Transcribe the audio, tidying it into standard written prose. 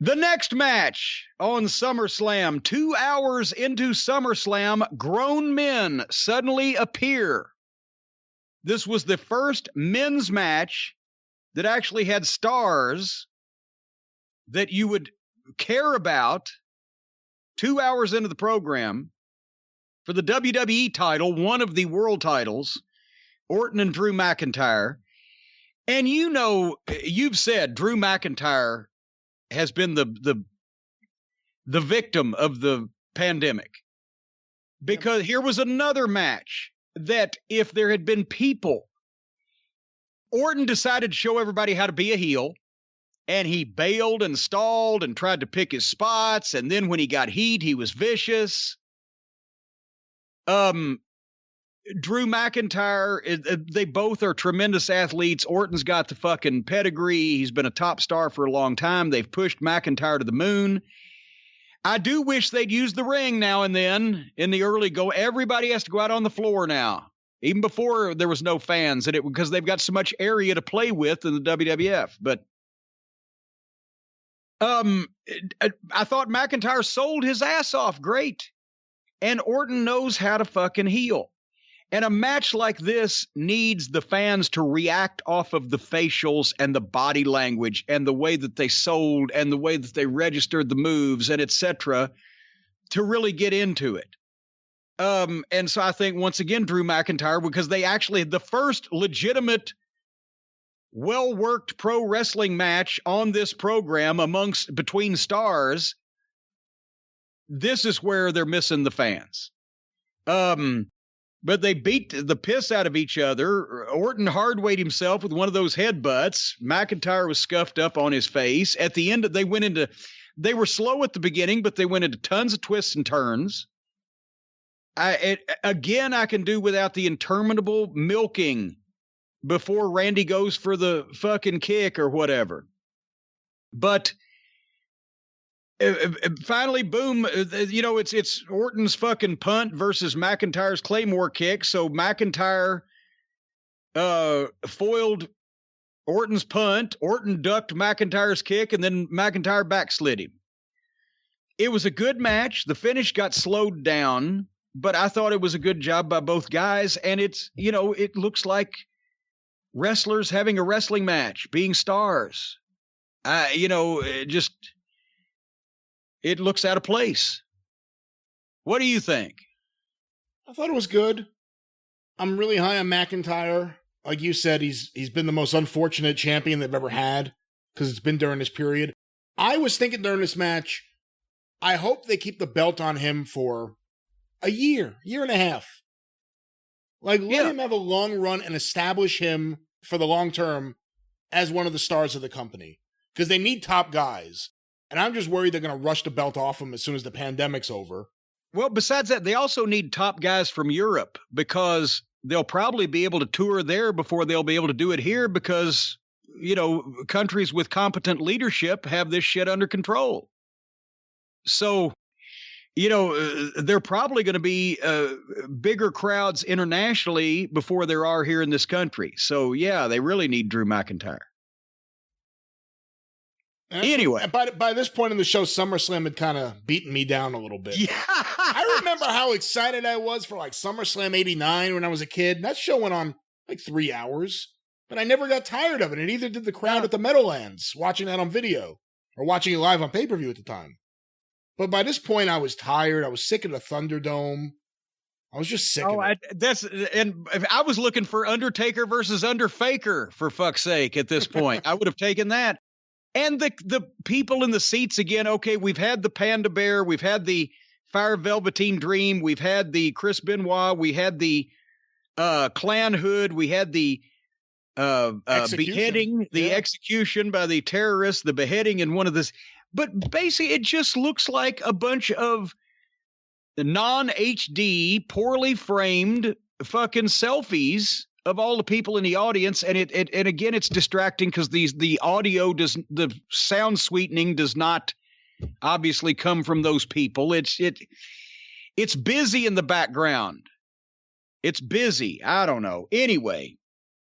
The next match on SummerSlam, 2 hours into SummerSlam, grown men suddenly appear. This was the first men's match that actually had stars that you would care about 2 hours into the program for the WWE title, one of the world titles, Orton and Drew McIntyre. And you know, you've said Drew McIntyre has been the victim of the pandemic, because here was another match that if there had been people, Orton decided to show everybody how to be a heel, and he bailed and stalled and tried to pick his spots, and then when he got heat, he was vicious. Drew McIntyre, they both are tremendous athletes. Orton's got the fucking pedigree. He's been a top star for a long time. They've pushed McIntyre to the moon. I do wish they'd use the ring now and then in the early go. Everybody has to go out on the floor now, even before there was no fans, and because they've got so much area to play with in the WWF. But I thought McIntyre sold his ass off great, and Orton knows how to fucking heel. And a match like this needs the fans to react off of the facials and the body language and the way that they sold and the way that they registered the moves and etc. to really get into it. And so I think once again, Drew McIntyre, because they actually had the first legitimate, well-worked pro wrestling match on this program between stars. This is where they're missing the fans. But they beat the piss out of each other. Orton hard-weighed himself with one of those headbutts. McIntyre was scuffed up on his face. At the end, they were slow at the beginning, but they went into tons of twists and turns. I can do without the interminable milking before Randy goes for the fucking kick or whatever. But finally, boom, it's Orton's fucking punt versus McIntyre's Claymore kick. So McIntyre foiled Orton's punt. Orton ducked McIntyre's kick, and then McIntyre backslid him. It was a good match. The finish got slowed down, but I thought it was a good job by both guys. And it's, it looks like wrestlers having a wrestling match, being stars. It looks out of place. What do you think? I thought it was good. I'm really high on McIntyre. Like you said, he's been the most unfortunate champion they've ever had because it's been during this period. I was thinking during this match, I hope they keep the belt on him for a year and a half. Let him have a long run and establish him for the long term as one of the stars of the company, because they need top guys. And I'm just worried they're going to rush the belt off him as soon as the pandemic's over. Well, besides that, they also need top guys from Europe, because they'll probably be able to tour there before they'll be able to do it here, because, countries with competent leadership have this shit under control. So, they're probably going to be bigger crowds internationally before there are here in this country. So, yeah, they really need Drew McIntyre. Anyway, by this point in the show, SummerSlam had kind of beaten me down a little bit. Yeah. I remember how excited I was for SummerSlam 89 when I was a kid. That show went on 3 hours, but I never got tired of it. And neither did the crowd at the Meadowlands watching that on video or watching it live on pay-per-view at the time. But by this point, I was tired. I was sick of the Thunderdome. I was just sick of it. And I was looking for Undertaker versus Underfaker, for fuck's sake, at this point. I would have taken that. And the people in the seats again, okay, we've had the Panda Bear, we've had the Fire Velveteen Dream, we've had the Chris Benoit, we had the Clan Hood, we had the beheading, the execution by the terrorists, the beheading in one of this. But basically, it just looks like a bunch of non-HD, poorly framed fucking selfies of all the people in the audience, and and again, it's distracting because the audio the sound sweetening does not obviously come from those people. It's busy in the background. It's busy. I don't know. Anyway,